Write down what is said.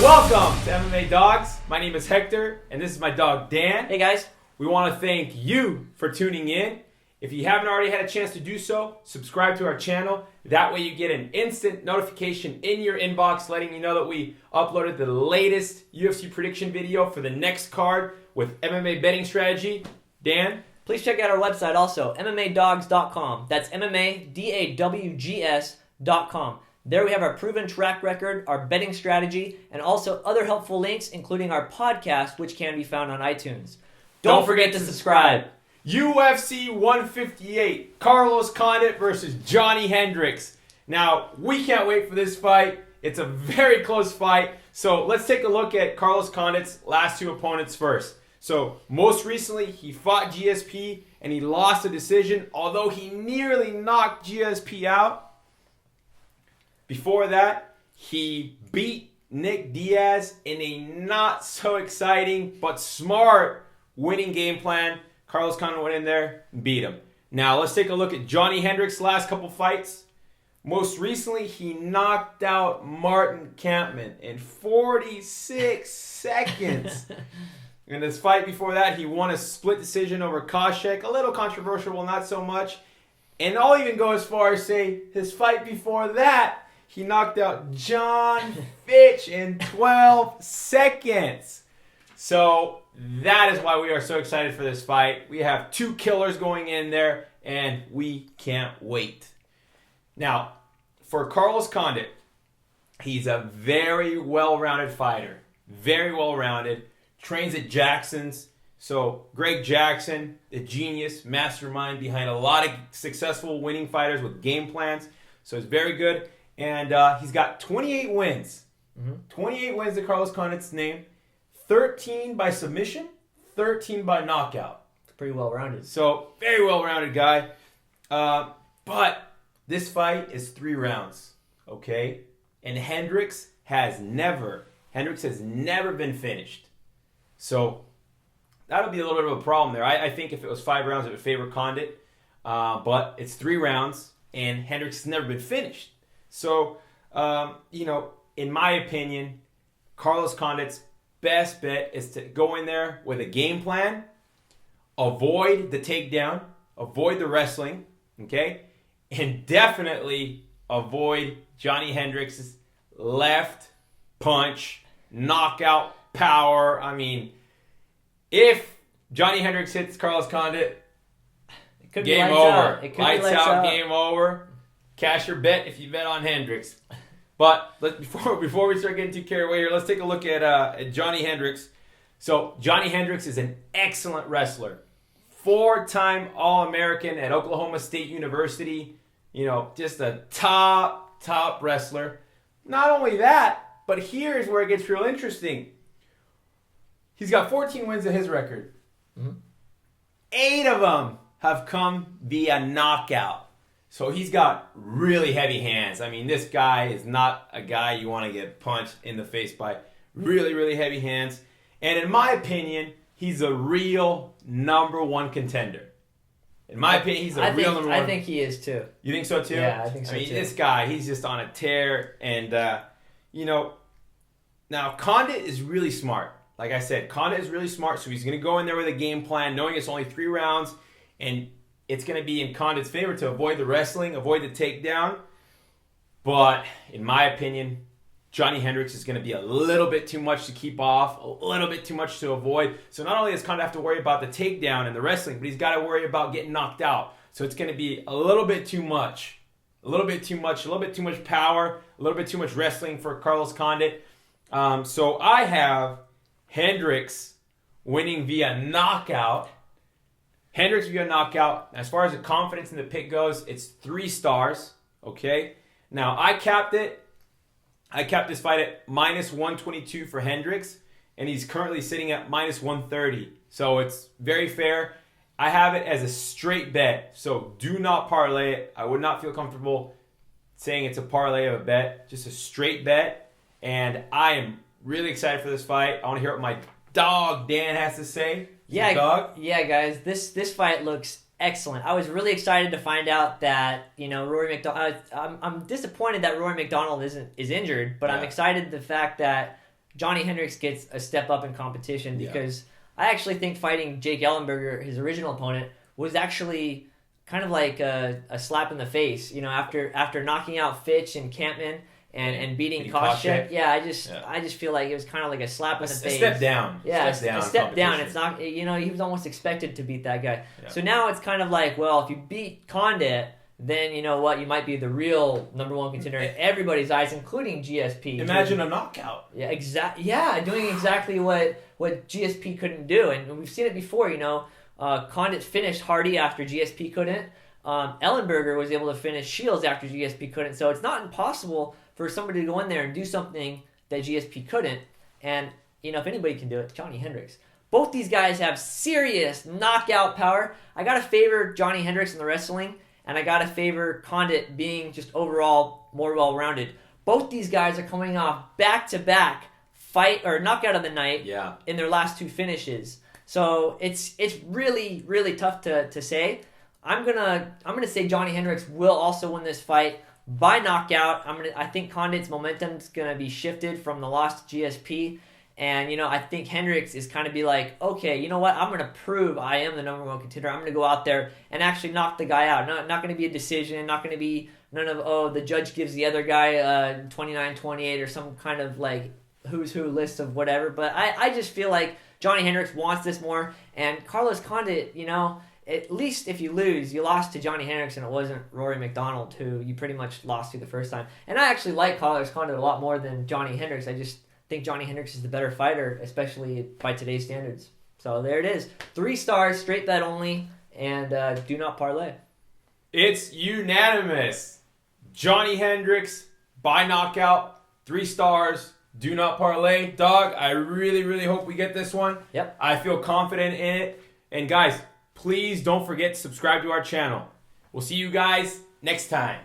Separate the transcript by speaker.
Speaker 1: Welcome to MMA Dogs. My name is Hector, and this is my dog Dan.
Speaker 2: Hey guys.
Speaker 1: We want to thank you for tuning in. If you haven't already had a chance to do so, subscribe to our channel. That way you get an instant notification in your inbox letting you know that we uploaded the latest UFC prediction video for the next card with MMA betting strategy. Dan?
Speaker 2: Please check out our website also, MMAdogs.com. That's MMADAWGS.com. There we have our proven track record, our betting strategy, and also other helpful links, including our podcast, which can be found on iTunes. Don't forget to subscribe.
Speaker 1: UFC 158, Carlos Condit versus Johny Hendricks. Now, we can't wait for this fight. It's a very close fight. So let's take a look at Carlos Condit's last two opponents first. So most recently, he fought GSP and he lost a decision, although he nearly knocked GSP out. Before that, he beat Nick Diaz in a not so exciting but smart winning game plan. Carlos Condit went in there and beat him. Now let's take a look at Johny Hendricks' last couple fights. Most recently, he knocked out Martin Kampmann in 46 seconds. In this fight before that, he won a split decision over Koscheck. A little controversial, well, not so much. And I'll even go as far as say his fight before that, he knocked out John Fitch in 12 seconds. So that is why we are so excited for this fight. We have two killers going in there, and we can't wait. Now, for Carlos Condit, he's a very well-rounded fighter. Very well-rounded. Trains at Jackson's. So Greg Jackson, the genius, mastermind behind a lot of successful winning fighters with game plans. So it's very good. And he's got 28 wins. 28 wins to Carlos Condit's name. 13 by submission, 13 by knockout.
Speaker 2: It's pretty well-rounded.
Speaker 1: So, very well-rounded guy. But this fight is 3 rounds, okay? And Hendricks has never been finished. So, that'll be a little bit of a problem there. I think if it was 5 rounds, it would favor Condit. But it's 3 rounds, and Hendricks has never been finished. So, in my opinion, Carlos Condit's best bet is to go in there with a game plan, avoid the takedown, avoid the wrestling, okay? And definitely avoid Johny Hendricks' left punch, knockout power. I mean, if Johny Hendricks hits Carlos Condit,
Speaker 2: it could
Speaker 1: game
Speaker 2: be
Speaker 1: over.
Speaker 2: It could
Speaker 1: Lights
Speaker 2: be
Speaker 1: out, game over. Cash your bet if you bet on Hendricks. But before we start getting too carried away here, let's take a look at Johny Hendricks. So Johny Hendricks is an excellent wrestler. 4-time All-American at Oklahoma State University. You know, just a top wrestler. Not only that, but here's where it gets real interesting. He's got 14 wins in his record. 8 of them have come via knockout. So he's got really heavy hands. I mean, this guy is not a guy you want to get punched in the face by. Really, really heavy hands. And in my opinion, he's a real number 1 contender. In my opinion, he's a real number 1.
Speaker 2: I think he is too.
Speaker 1: You think so too?
Speaker 2: Yeah, I think so too.
Speaker 1: This guy, he's just on a tear. And, now Condit is really smart. Like I said, Condit is really smart. So he's going to go in there with a game plan, knowing it's only 3 rounds. And it's going to be in Condit's favor to avoid the wrestling, avoid the takedown. But in my opinion, Johny Hendricks is going to be a little bit too much to keep off, a little bit too much to avoid. So not only does Condit have to worry about the takedown and the wrestling, but he's got to worry about getting knocked out. So it's going to be a little bit too much. A little bit too much power, a little bit too much wrestling for Carlos Condit. So I have Hendricks winning via knockout. Hendricks via knockout. As far as the confidence in the pick goes, it's 3 stars. Okay. Now I capped it. I capped this fight at -122 for Hendricks, and he's currently sitting at -130. So it's very fair. I have it as a straight bet. So do not parlay it. I would not feel comfortable saying it's a parlay of a bet. Just a straight bet. And I am really excited for this fight. I want to hear what my dog Dan has to say.
Speaker 2: Yeah, guys, this fight looks excellent. I was really excited to find out that, Rory McDonald. I'm disappointed that Rory McDonald is injured, but yeah. I'm excited the fact that Johnny Hendricks gets a step up in competition because I actually think fighting Jake Ellenberger, his original opponent, was actually kind of like a slap in the face. You know, after knocking out Fitch and Campman and beating Koscheck. Yeah, I just feel like it was kind of like a slap in the face.
Speaker 1: A step down.
Speaker 2: Yeah, a step down. It's not, you know, he was almost expected to beat that guy. Yeah. So now it's kind of like, well, if you beat Condit, then you know what, you might be the real number one contender in everybody's eyes, including GSP.
Speaker 1: Imagine a knockout.
Speaker 2: Yeah, Yeah, doing exactly what GSP couldn't do, and we've seen it before. You know, Condit finished Hardy after GSP couldn't. Ellenberger was able to finish Shields after GSP couldn't. So it's not impossible for somebody to go in there and do something that GSP couldn't. And you know, if anybody can do it, Johny Hendricks. Both these guys have serious knockout power. I gotta favor Johny Hendricks in the wrestling. And I gotta favor Condit being just overall more well-rounded. Both these guys are coming off back-to-back fight or knockout of the night in their last two finishes. So it's really, really tough to say. I'm gonna say Johny Hendricks will also win this fight by knockout. I think Condit's momentum's gonna be shifted from the loss to GSP. And, you know, I think Hendricks is kind of be like, okay, you know what? I'm going to prove I am the number one contender. I'm going to go out there and actually knock the guy out. Not going to be a decision. Not going to be none of, the judge gives the other guy 29-28 or some kind of, like, who's who list of whatever. But I just feel like Johny Hendricks wants this more. And Carlos Condit, you know, at least if you lose, you lost to Johny Hendricks and it wasn't Rory McDonald, who you pretty much lost to the first time. And I actually like Carlos Condit a lot more than Johnny Hendricks. I just think Johnny Hendricks is the better fighter, especially by today's standards. So there it is. 3 stars, straight bet only, and do not parlay.
Speaker 1: It's unanimous. Johnny Hendricks by knockout, 3 stars, do not parlay. Dog, I really, really hope we get this one.
Speaker 2: Yep.
Speaker 1: I feel confident in it. And guys, please don't forget to subscribe to our channel. We'll see you guys next time.